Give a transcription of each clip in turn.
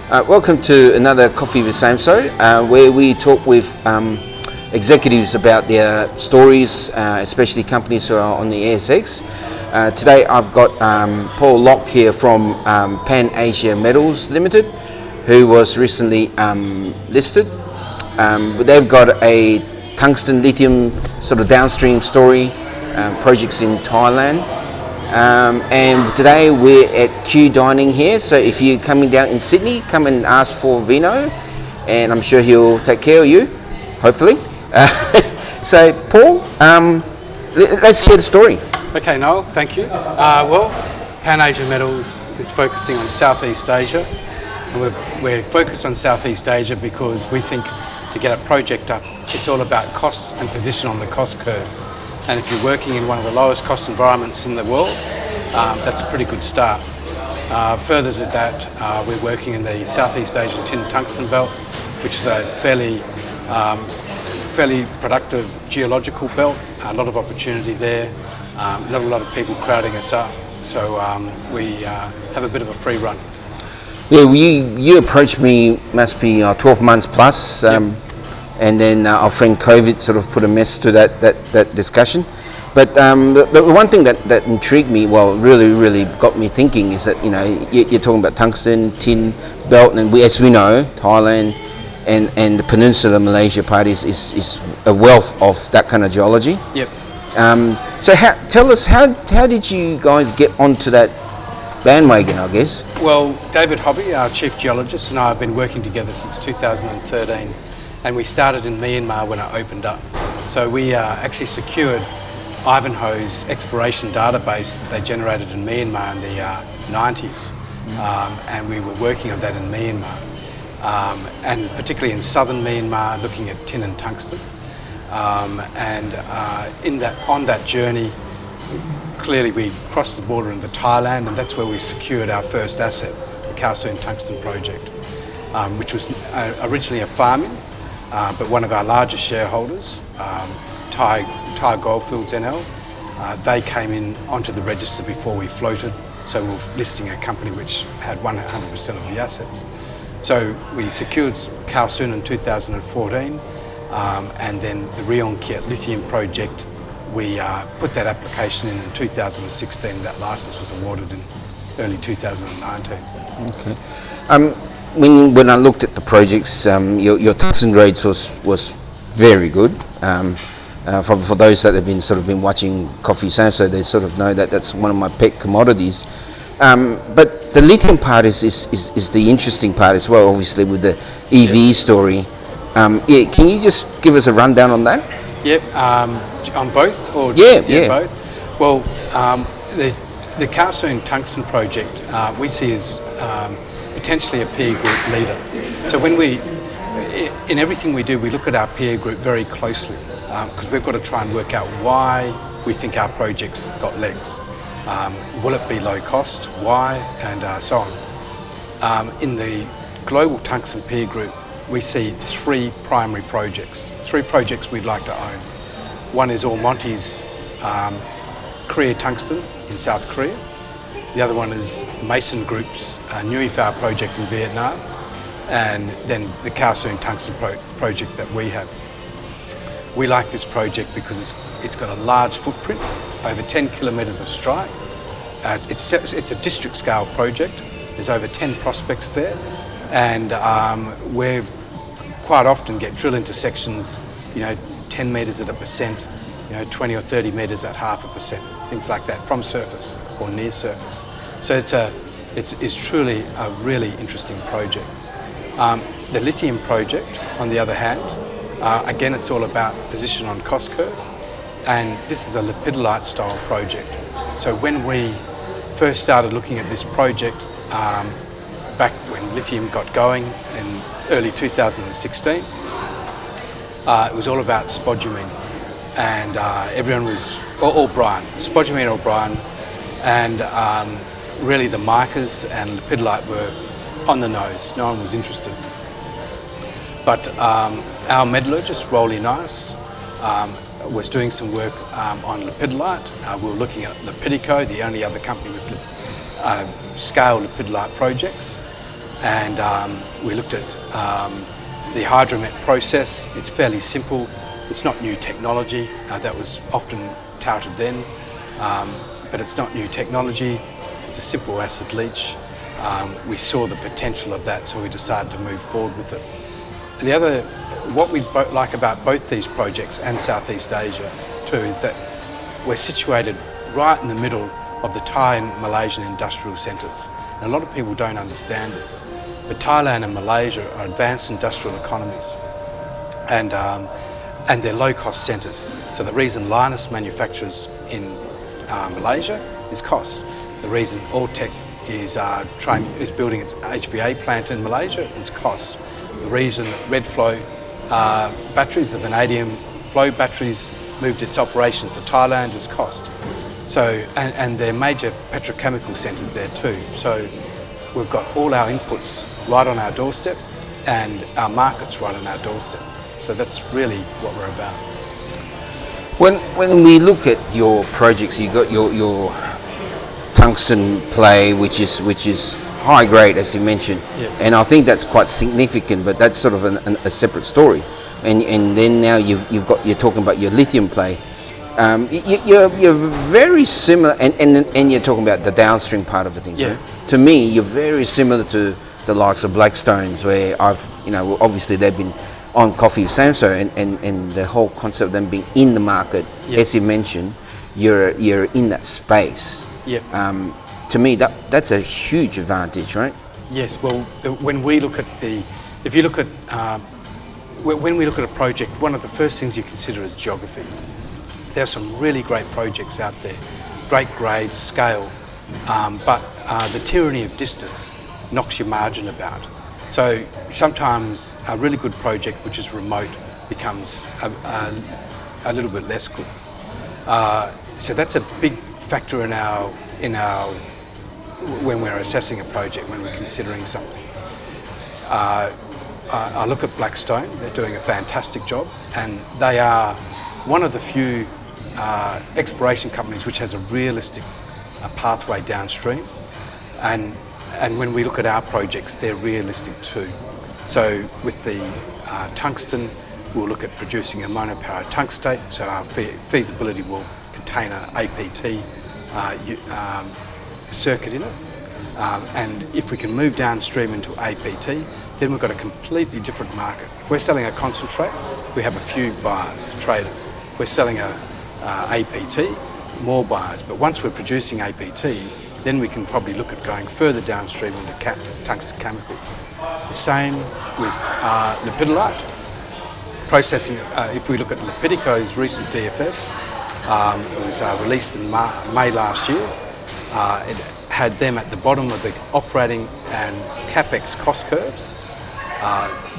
Welcome to another Coffee with Samso, where we talk with executives about their stories, especially companies who are on the ASX. Today I've got Paul Locke here from Pan Asia Metals Limited, who was recently listed. They've got a tungsten lithium sort of downstream story, projects in Thailand. And today we're at Q Dining here, so if you're coming down in Sydney, come and ask for Vino, and I'm sure he'll take care of you, hopefully. So Paul, let's hear the story. Okay, Noel, thank you. Well, Pan Asia Metals is focusing on Southeast Asia, and we're focused on Southeast Asia because we think to get a project up, it's all about costs and position on the cost curve. And if you're working in one of the lowest cost environments in the world, that's a pretty good start. Further to that, we're working in the Southeast Asian tin tungsten belt, which is a fairly productive geological belt. A lot of opportunity there, not a lot of people crowding us up, so we have a bit of a free run. Yeah, you approached me, must be 12 months plus. Yep. And then our friend COVID sort of put a mess to that discussion. But the one thing that intrigued me, well, really got me thinking, is that, you know, you're talking about tungsten, tin belt, and as we know, Thailand and the Peninsula Malaysia part is a wealth of that kind of geology. Yep. So tell us, how did you guys get onto that bandwagon, I guess? Well, David Hobby, our chief geologist, and I have been working together since 2013. And we started in Myanmar when it opened up. So we actually secured Ivanhoe's exploration database that they generated in Myanmar in the 90s. And we were working on that in Myanmar. And particularly in southern Myanmar, looking at tin and tungsten. On that journey, clearly we crossed the border into Thailand, and that's where we secured our first asset, the Khao Soon Tungsten Project, which was originally a farm-in. But one of our largest shareholders, Thai Goldfields NL, they came in onto the register before we floated, so we were listing a company which had 100% of the assets. So we secured Khao Soon in 2014, and then the Lepidolite Lithium project, we put that application in 2016. That license was awarded in early 2019. Okay. When I looked at the projects, your tungsten grades was very good. For those that have been watching Coffee Samso, they sort of know that that's one of my pet commodities. But the lithium part is the interesting part as well, obviously, with the EV story. Yeah, can you just give us a rundown on that? Yep. On both? Or yeah. Both. Well, the Khao Soon Tungsten project we see as potentially a peer group leader. So when in everything we do, we look at our peer group very closely because we've got to try and work out why we think our project's got legs. Will it be low cost? Why? And so on. In the global tungsten peer group, we see three primary projects. Three projects we'd like to own. One is Almonty's Korea Tungsten in South Korea. The other one is Mason Group's Nui Phao project in Vietnam, and then the Khao Soon Tungsten project that we have. We like this project because it's got a large footprint, over 10 kilometres of strike. It's a district scale project. There's over 10 prospects there, and we quite often get drill intersections, 10 metres at 1%, 20 or 30 metres at 0.5%, things like that from surface or near surface. So it's truly a really interesting project. The lithium project, on the other hand, again, it's all about position on cost curve, and this is a lepidolite style project. So when we first started looking at this project, back when lithium got going in early 2016, it was all about spodumene, and everyone was, or brine, spodumene or brine, and really the micas and lepidolite were on the nose. No one was interested. But our metallurgist, Rolly Nice, was doing some work on lepidolite. We were looking at Lepidico, the only other company with scale lepidolite projects. and we looked at the hydromet process. It's fairly simple. It's not new technology. That was often touted then, but it's not new technology. It's a simple acid leach. We saw the potential of that, so we decided to move forward with it. What we like about both these projects and Southeast Asia too is that we're situated right in the middle of the Thai and Malaysian industrial centres. And a lot of people don't understand this, but Thailand and Malaysia are advanced industrial economies, and they're low-cost centres. So the reason Linus manufactures in Malaysia is cost. The reason Alltech is building its HPA plant in Malaysia is cost. The reason Redflow batteries, the vanadium flow batteries, moved its operations to Thailand is cost. So, and they're major petrochemical centres there too. So we've got all our inputs right on our doorstep and our markets right on our doorstep. So that's really what we're about. When we look at your projects, you got your tungsten play, which is high grade, as you mentioned, yeah. And I think that's quite significant. But that's sort of a separate story. And then now you're talking about your lithium play. You're very similar, and you're talking about the downstream part of the thing. Yeah. Right? To me, you're very similar to the likes of Blackstones, where obviously they've been on coffee with Samso, and the whole concept of them being in the market, yeah. As you mentioned, you're in that space. Yeah. To me, that's a huge advantage, right? Yes. Well, when we look at when we look at a project, one of the first things you consider is geography. There are some really great projects out there, great grades, scale, but the tyranny of distance knocks your margin about. So sometimes a really good project, which is remote, becomes a little bit less good. So that's a big factor in our when we're assessing a project, when we're considering something. I look at Blackstone. They're doing a fantastic job, and they are one of the few exploration companies which has a realistic pathway downstream, and when we look at our projects, they're realistic too. So with the tungsten, we'll look at producing a monopower tungstate, so our feasibility will contain an APT circuit in it, and if we can move downstream into APT, then we've got a completely different market. If we're selling a concentrate, we have a few buyers, traders. If we're selling a APT, more buyers. But once we're producing APT, then we can probably look at going further downstream into tungsten chemicals. The same with lepidolite processing. If we look at Lepidico's recent DFS, it was released in May last year. It had them at the bottom of the operating and capex cost curves.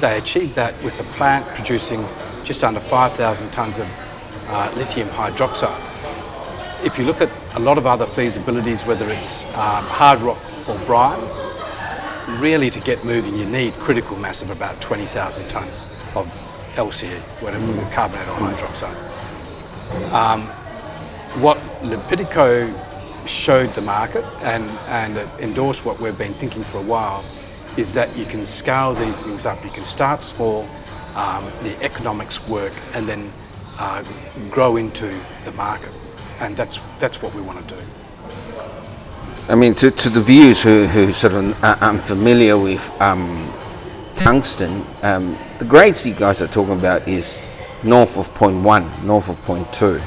They achieved that with the plant producing just under 5,000 tonnes of lithium hydroxide. If you look at a lot of other feasibilities, whether it's hard rock or brine, really to get moving you need critical mass of about 20,000 tonnes of LCE, whatever, carbonate or hydroxide. What Lepidico showed the market and endorsed what we've been thinking for a while is that you can scale these things up. You can start small, the economics work, and then grow into the market, and that's what we want to do. I mean, to the viewers who sort of are unfamiliar with tungsten, the grades you guys are talking about is north of 0.1, north of 0.2.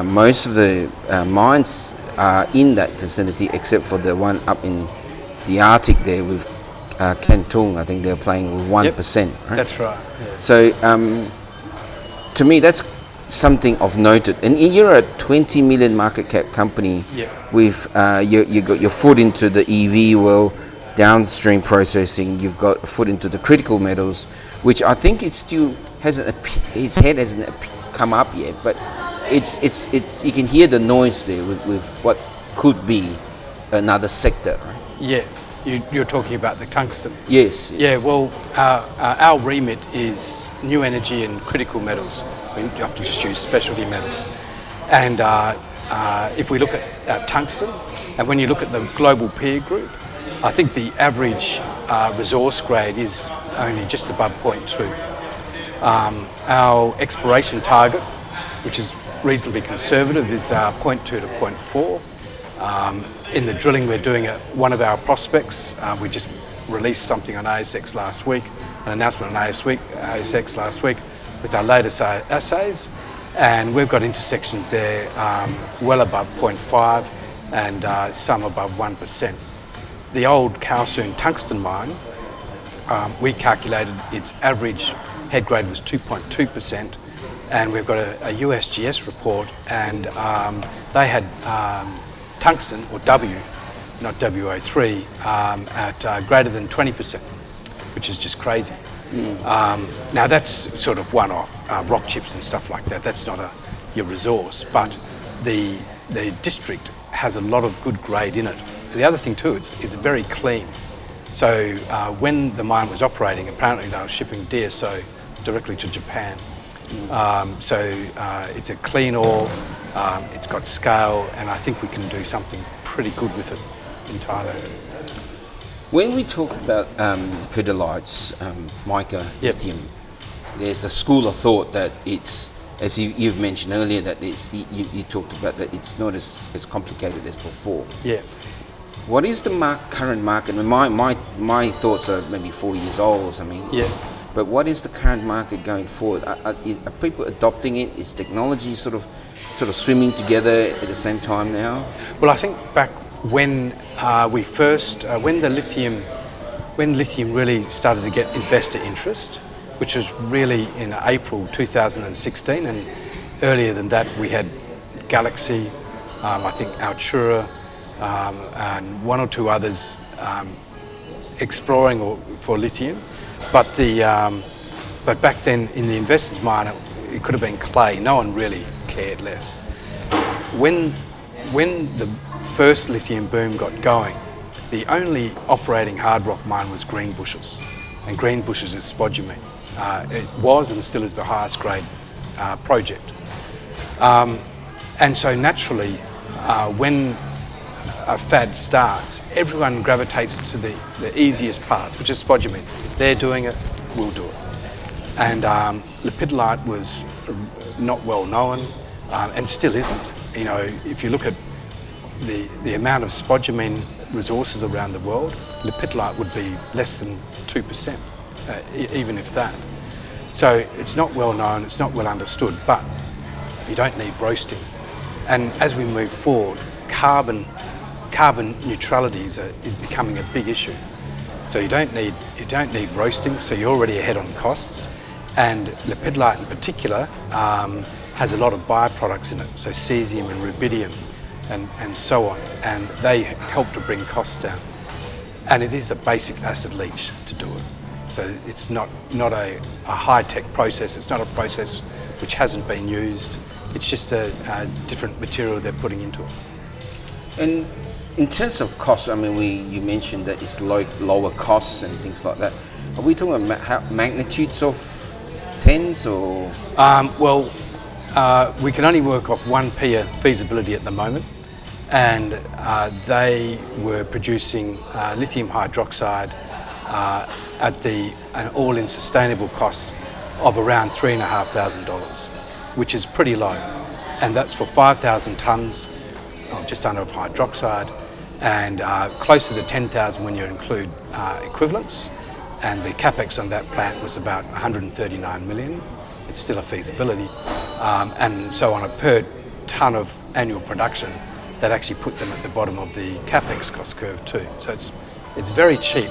Most of the mines are in that vicinity, except for the one up in the Arctic there with Kentung. I think they're playing with 1%. Yep, right? That's right. Yeah. So to me, that's something of noted. And you're a 20 million market cap company. Yep. With you got your foot into the EV world, downstream processing. You've got a foot into the critical metals, which I think it still hasn't. His head hasn't come up yet, but it's you can hear the noise there with what could be another sector. Right? Yeah. You're talking about the tungsten. Yes. Yeah. Well, our remit is new energy and critical metals. I mean, you have to just use specialty metals, and if we look at tungsten, and when you look at the global peer group, I think the average resource grade is only just above 0.2. Our exploration target, which is reasonably conservative, is 0.2 to 0.4. In the drilling we're doing at one of our prospects, we just released something on ASX last week, an announcement on ASX last week with our latest assays, and we've got intersections there well above 0.5 and some above 1%. The old Kaohsiung tungsten mine, we calculated its average head grade was 2.2%, and we've got a USGS report, and they had tungsten, or W, not WO3, at greater than 20%, which is just crazy. Now that's sort of one-off, rock chips and stuff like that. That's not your resource, but the district has a lot of good grade in it. The other thing too, it's very clean. So when the mine was operating, apparently they were shipping DSO directly to Japan. So it's a clean ore, it's got scale, and I think we can do something pretty good with it in Thailand. When we talk about lepidolites, mica, lithium, there's a school of thought that it's, as you've mentioned earlier, that you talked about that it's not as complicated as before. Yeah. What is the current market? I mean, my thoughts are maybe 4 years old or something. Yeah. But what is the current market going forward? Are people adopting it? Is technology sort of swimming together at the same time now? Well, I think back when when lithium really started to get investor interest, which was really in April 2016, and earlier than that we had Galaxy, I think Altura, and one or two others exploring for lithium. But back then in the investors' mind, it could have been clay. No one really cared less. When the first lithium boom got going, the only operating hard rock mine was Greenbushes, and Greenbushes is spodumene. It was and still is the highest grade project. And so naturally, when a fad starts, everyone gravitates to the easiest path, which is spodumene. They're doing it, we'll do it. And lepidolite was not well known, and still isn't. You know, if you look at the amount of spodumene resources around the world, lepidolite would be less than 2%, even if that. So it's not well known, it's not well understood, but you don't need roasting. And as we move forward, carbon neutrality is becoming a big issue. So you don't need roasting, so you're already ahead on costs. And lepidolite in particular has a lot of byproducts in it, so cesium and rubidium and so on, and they help to bring costs down. And it is a basic acid leach to do it. So it's not a high-tech process, it's not a process which hasn't been used, it's just a different material they're putting into it. And in terms of cost, I mean, you mentioned that it's lower costs and things like that. Are we talking about magnitudes of tens or? We can only work off one peer feasibility at the moment, and they were producing lithium hydroxide at an all-in sustainable cost of around $3,500, which is pretty low, and that's for 5,000 tonnes, just under, of hydroxide, and closer to 10,000 when you include equivalents. And the capex on that plant was about 139 million. It's still a feasibility, and so on a per tonne of annual production, that actually put them at the bottom of the capex cost curve too. So it's very cheap,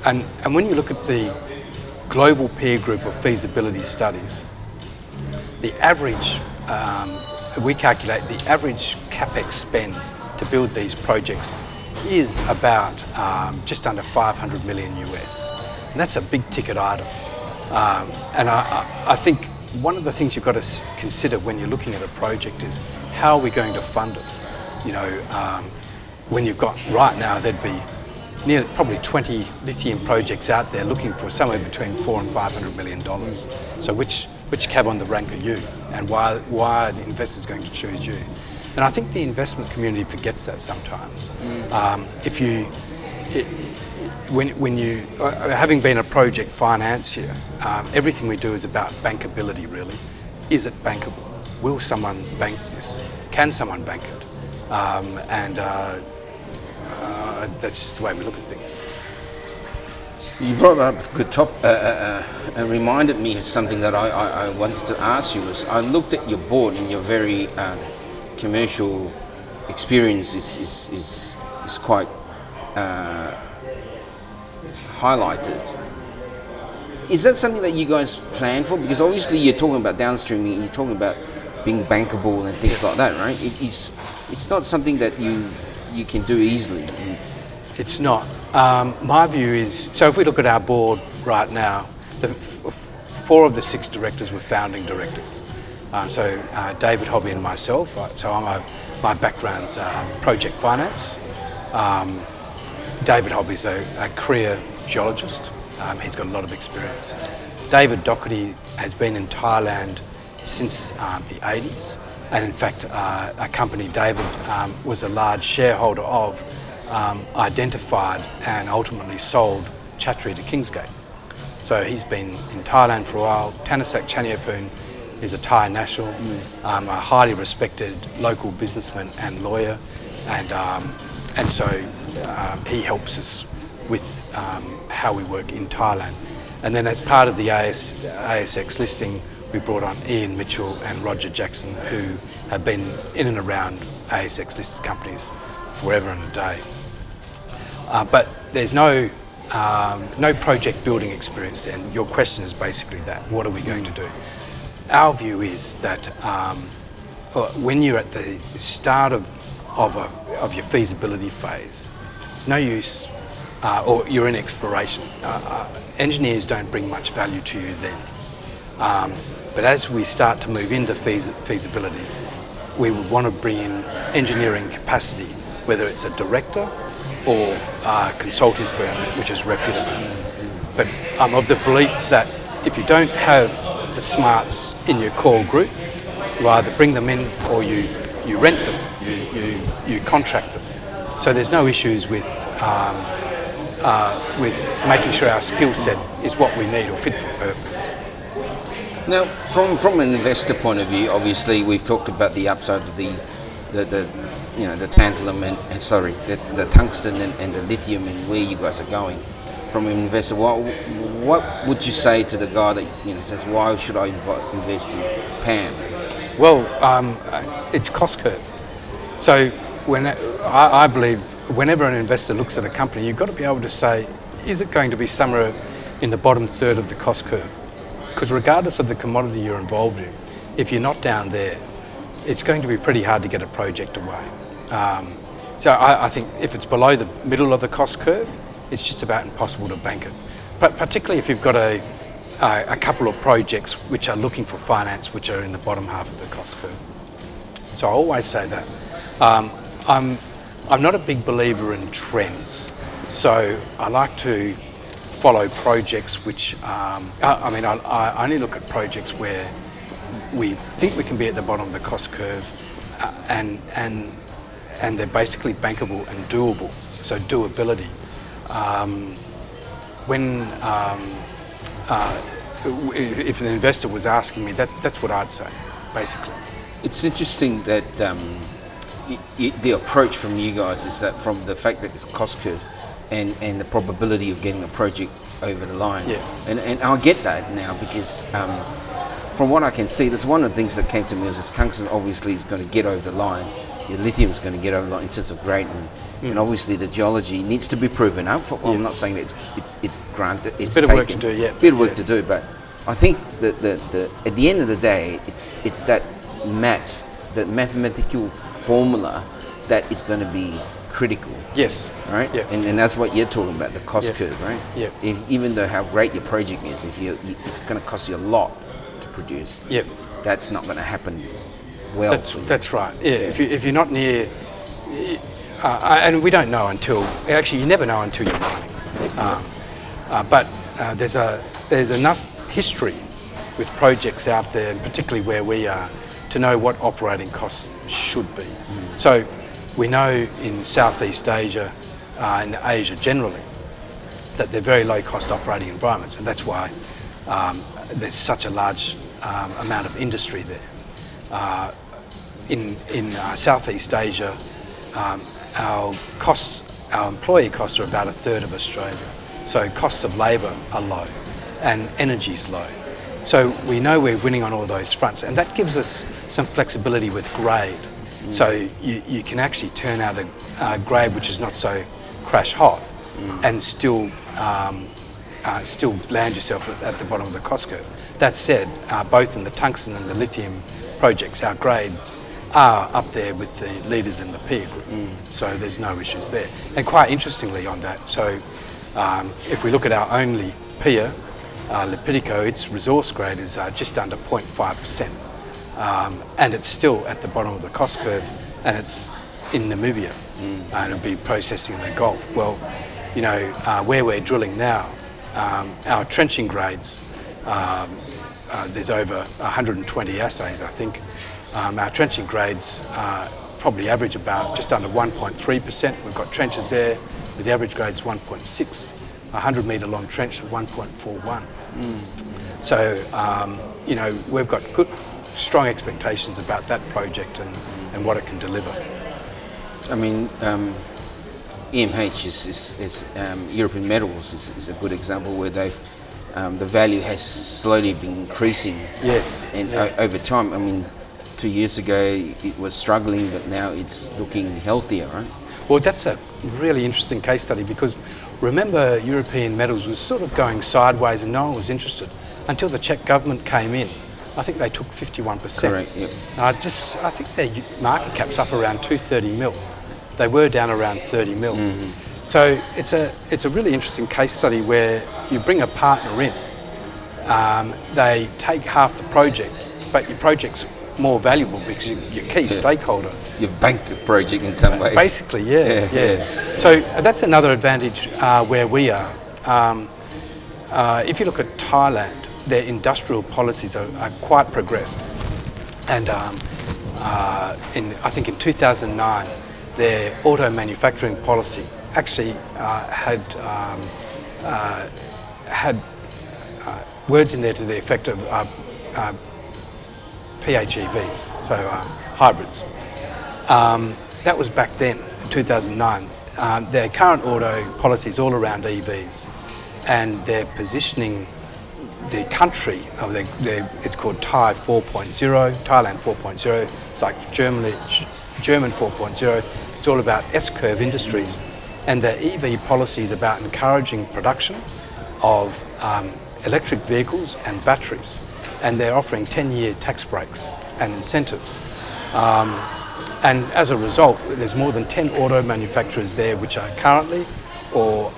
and when you look at the global peer group of feasibility studies, the average, we calculate the average capex spend to build these projects is about just under 500 million US, and that's a big ticket item. And I think one of the things you've got to consider when you're looking at a project is how are we going to fund it? You know, when you've got, right now there'd be probably 20 lithium projects out there looking for somewhere between $400 and $500 million. So which cab on the rank are you, and why are the investors going to choose you? And I think the investment community forgets that sometimes. when you, having been a project financier, everything we do is about bankability, really. Is it bankable? Will someone bank this? Can someone bank it? That's just the way we look at things. You brought up a good and reminded me of something that I wanted to ask you. Was I looked at your board and your very commercial experience is quite highlighted. Is that something that you guys plan for? Because obviously you're talking about downstreaming, you're talking about being bankable and things like that, right? It's not something that you can do easily. It's not. My view is, so if we look at our board right now, 4 of the 6 directors were founding directors. David Hobby and myself, my background's project finance. David Hobby's a career geologist. He's got a lot of experience. David Doherty has been in Thailand since the 80s, and in fact a company David was a large shareholder of identified and ultimately sold Chatri to Kingsgate. So he's been in Thailand for a while. Thanasak Chaniapun is a Thai national, a highly respected local businessman and lawyer, and so he helps us with how we work in Thailand. And then as part of the ASX listing, we brought on Ian Mitchell and Roger Jackson, who have been in and around ASX listed companies forever and a day. But there's no project building experience there. And your question is basically that: what are we going to do? Our view is that when you're at the start of your feasibility phase, it's no use, or you're in exploration. Engineers don't bring much value to you then. But as we start to move into feasibility, we would want to bring in engineering capacity, whether it's a director or a consulting firm which is reputable. But I'm of the belief that if you don't have the smarts in your core group, you either bring them in or you rent them, you contract them. So there's no issues with making sure our skill set is what we need or fit for purpose. Now, from an investor point of view, obviously we've talked about the upside of the tantalum and the tungsten and the lithium and where you guys are going. From an investor, what would you say to the guy that says, why should I invest in PAM? Well, it's cost curve. So I believe whenever an investor looks at a company, you've got to be able to say, is it going to be somewhere in the bottom third of the cost curve? Because regardless of the commodity you're involved in, if you're not down there, it's going to be pretty hard to get a project away. So I think if it's below the middle of the cost curve, it's just about impossible to bank it. But particularly if you've got a couple of projects which are looking for finance, which are in the bottom half of the cost curve. So I always say that. I'm not a big believer in trends, so I like to follow projects which, I only look at projects where we think we can be at the bottom of the cost curve and they're basically bankable and doable, so doability. If an investor was asking me, that's what I'd say, basically. It's interesting that the approach from you guys is that from the fact that it's cost curve and the probability of getting a project over the line. Yeah. And I'll get that now because from what I can see, that's one of the things that came to me was this tungsten obviously is going to get over the line. Your lithium is going to get over the line in terms of grade and obviously the geology needs to be proven up. I'm not saying that it's granted. It's a bit of work to do, yeah. Bit of work to do, but I think that at the end of the day, it's that maths, that mathematical formula that is going to be critical. Yes. Right? Yeah. And that's what you're talking about, the cost curve, right? Yeah. Even though how great your project is, it's going to cost you a lot to produce. Yep. That's not going to happen well. That's right. Yeah. If you're not near, and we don't know until you never know until you're mining. But there's enough history with projects out there, and particularly where we are, to know what operating costs should be. So we know in Southeast Asia and Asia generally, that they're very low cost operating environments, and that's why there's such a large amount of industry there. In Southeast Asia, our employee costs are about a third of Australia. So costs of labour are low and energy's low. So we know we're winning on all those fronts, and that gives us some flexibility with grade. So you can actually turn out a grade which is not so crash hot and still land yourself at the bottom of the cost curve. That said, both in the tungsten and the lithium projects, our grades are up there with the leaders in the peer group. So there's no issues there. And quite interestingly on that, so if we look at our only peer, Lepidico, its resource grade is just under 0.5%. And it's still at the bottom of the cost curve, and it's in Namibia, and it'll be processing in the Gulf. Well, you know, where we're drilling now, our trenching grades, there's over 120 assays, I think. Our trenching grades probably average about just under 1.3%. We've got trenches there with the average grades 1.6, a 100 metre long trench at 1.41. So, you know, we've got good, strong expectations about that project and what it can deliver. I mean, EMH is European Metals is a good example where they've the value has slowly been increasing. Yes. And over time, I mean, 2 years ago it was struggling, but now it's looking healthier, right? Well, that's a really interesting case study, because remember, European Metals was sort of going sideways and no one was interested until the Czech government came in. I think they took 51%. Correct, yep. I think their market cap's up around 230 mil. They were down around 30 mil. So it's a really interesting case study where you bring a partner in, they take half the project, but your project's more valuable because your key stakeholder. You've banked the project in some ways. Basically, yeah. So that's another advantage where we are. If you look at Thailand, their industrial policies are quite progressed. And I think in 2009, their auto manufacturing policy actually had words in there to the effect of PHEVs, so hybrids. That was back then, in 2009. Their current auto policy is all around EVs, and they're positioning the country of it's called Thai 4.0, Thailand 4.0. It's like German 4.0. It's all about S-curve industries, and the EV policy is about encouraging production of electric vehicles and batteries. And they're offering 10-year tax breaks and incentives. And as a result, there's more than 10 auto manufacturers there which are currently or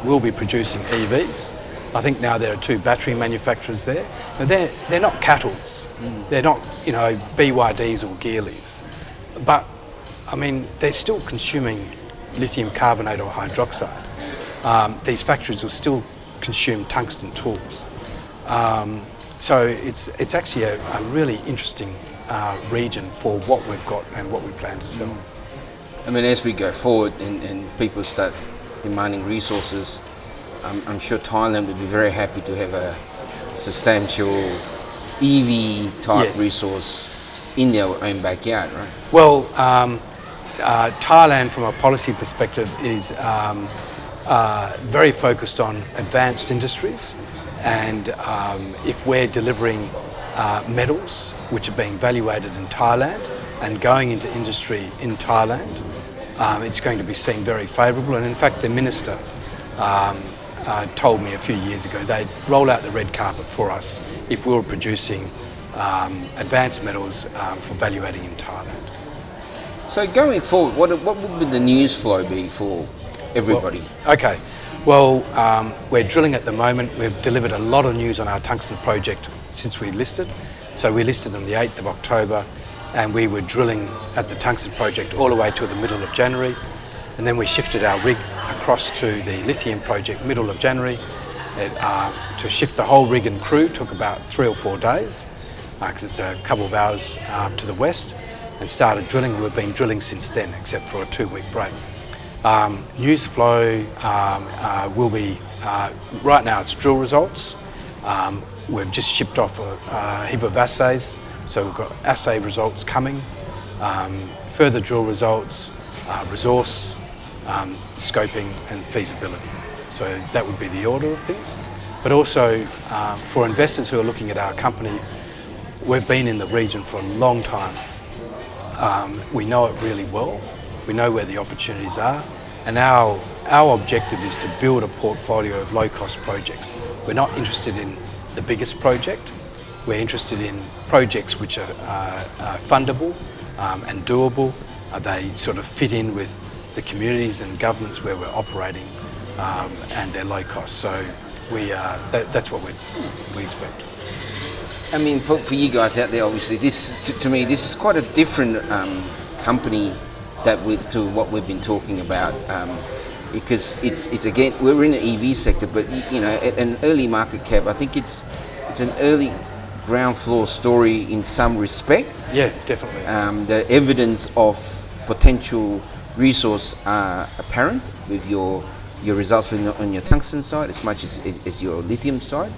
will be producing EVs. I think now there are 2 battery manufacturers there. And they're not cattles. They're not, you know, BYDs or Geelys. But, I mean, they're still consuming lithium carbonate or hydroxide. These factories will still consume tungsten tools. So it's actually a really interesting region for what we've got and what we plan to sell. I mean, as we go forward and people start demanding resources, I'm sure Thailand would be very happy to have a substantial EV type resource in their own backyard, right? Well, Thailand from a policy perspective is very focused on advanced industries. And if we're delivering metals which are being valuated in Thailand and going into industry in Thailand, it's going to be seen very favourable. And in fact, the minister told me a few years ago they'd roll out the red carpet for us if we were producing advanced metals for valuating in Thailand. So going forward, what would the news flow be for everybody? Well, we're drilling at the moment. We've delivered a lot of news on our tungsten project since we listed. So we listed on the 8th of October, and we were drilling at the tungsten project all the way to the middle of January. And then we shifted our rig across to the lithium project middle of January. To shift the whole rig and crew took about 3 or 4 days, because it's a couple of hours to the west, and started drilling. We've been drilling since then, except for a 2-week break. News flow will be, right now it's drill results. We've just shipped off a heap of assays, so we've got assay results coming, further drill results, resource, scoping and feasibility. So that would be the order of things. But also for investors who are looking at our company, we've been in the region for a long time. We know it really well. We know where the opportunities are. And our objective is to build a portfolio of low-cost projects. We're not interested in the biggest project. We're interested in projects which are fundable and doable. They sort of fit in with the communities and governments where we're operating, and they're low cost. So that's what we expect. I mean, for you guys out there, obviously, this to me, this is quite a different company to what we've been talking about, because it's again, we're in the EV sector, but you know, at an early market cap, I think it's an early ground floor story in some respect. Yeah, definitely. The evidence of potential resource are apparent with your results on your tungsten side as much as your lithium side.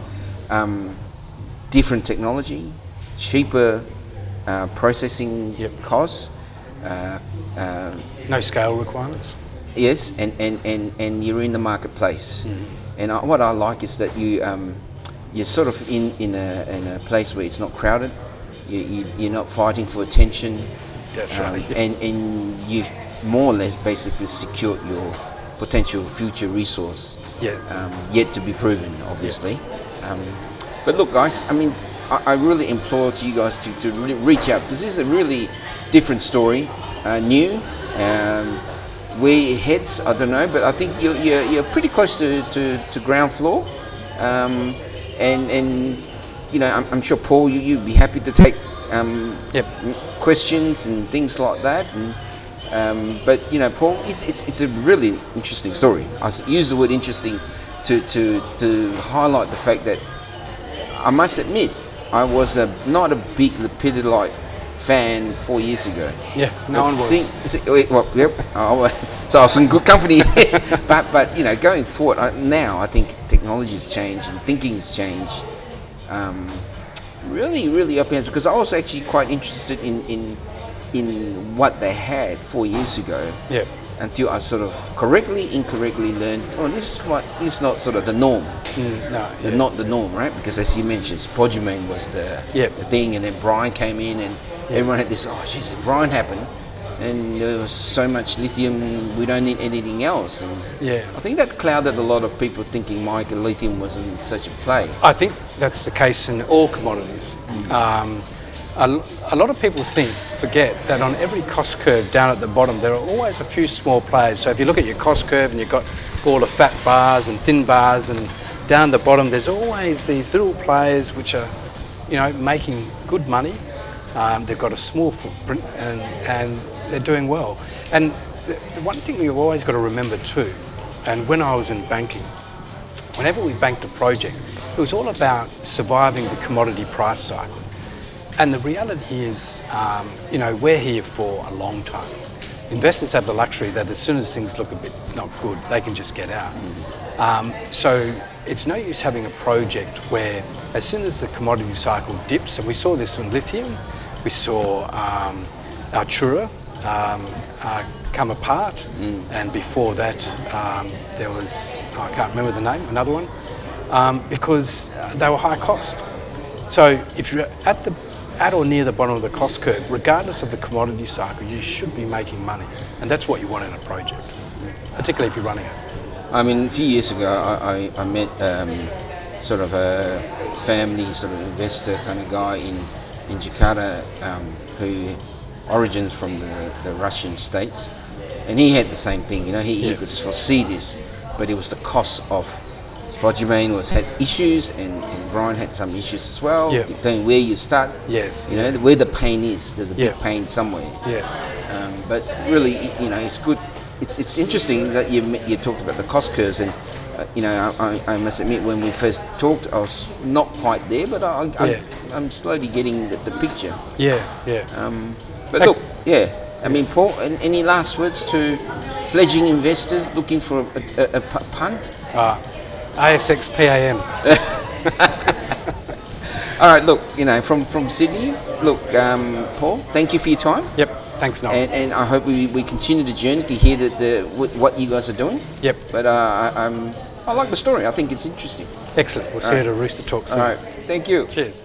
Different technology, cheaper processing costs. No scale requirements. Yes, and you're in the marketplace. And what I like is that you're sort of in a place where it's not crowded. You're not fighting for attention. That's right. And you've more or less basically secured your potential future resource. Yet to be proven, obviously. But look, guys, I mean, I really implore to you guys to really reach out, because this is a really different story, new. Where it heads, I don't know, but I think you're pretty close to ground floor. And you know, I'm sure, Paul, you'd be happy to take questions and things like that. And but you know, Paul, it's a really interesting story. I use the word interesting to highlight the fact that I must admit I was not a big lepidolite fan 4 years ago. Yeah, no one was. So I was in good company. but you know, going forward, now I think technology has changed and thinking has changed. Really up here, because I was actually quite interested in what they had 4 years ago. Yeah. Until I sort of incorrectly learned, this is not sort of the norm. Not the norm, right? Because as you mentioned, spodumene was the thing, and then brine came in, and everyone had this, Jesus, brine happened, and there was so much lithium, we don't need anything else. And I think that clouded a lot of people thinking lithium wasn't such a play. I think that's the case in all commodities. A lot of people forget that on every cost curve down at the bottom, there are always a few small players. So if you look at your cost curve and you've got all the fat bars and thin bars, and down the bottom, there's always these little players which are, you know, making good money. They've got a small footprint and they're doing well. And the one thing you've always got to remember too, and when I was in banking, whenever we banked a project, it was all about surviving the commodity price cycle. And the reality is, you know, we're here for a long time. Investors have the luxury that as soon as things look a bit not good, they can just get out. So it's no use having a project where as soon as the commodity cycle dips, and we saw this in lithium, we saw Altura come apart, and before that there was, I can't remember the name, another one, because they were high cost. So if you're at or near the bottom of the cost curve, regardless of the commodity cycle, you should be making money. And that's what you want in a project, particularly if you're running it. I mean, a few years ago, I met sort of a family sort of investor kind of guy in Jakarta, who origins from the Russian states. And he had the same thing, you know, he could foresee this, but it was the cost of spodumene had issues, and brine had some issues as well, depending where you start. You know, where the pain is, there's a big pain somewhere. But really, you know, it's good. It's interesting that you talked about the cost curves, and you know, I must admit, when we first talked, I was not quite there, but I'm slowly getting the picture. But look, I mean, Paul, any last words to fledgling investors looking for a punt? ASX PAM. All right, look, from Sydney, look, Paul, thank you for your time. Yep, thanks, Noel. And I hope we continue the journey to hear what you guys are doing. Yep. But I like the story. I think it's interesting. Excellent. We'll see you at a Rooster Talk soon. All right, thank you. Cheers.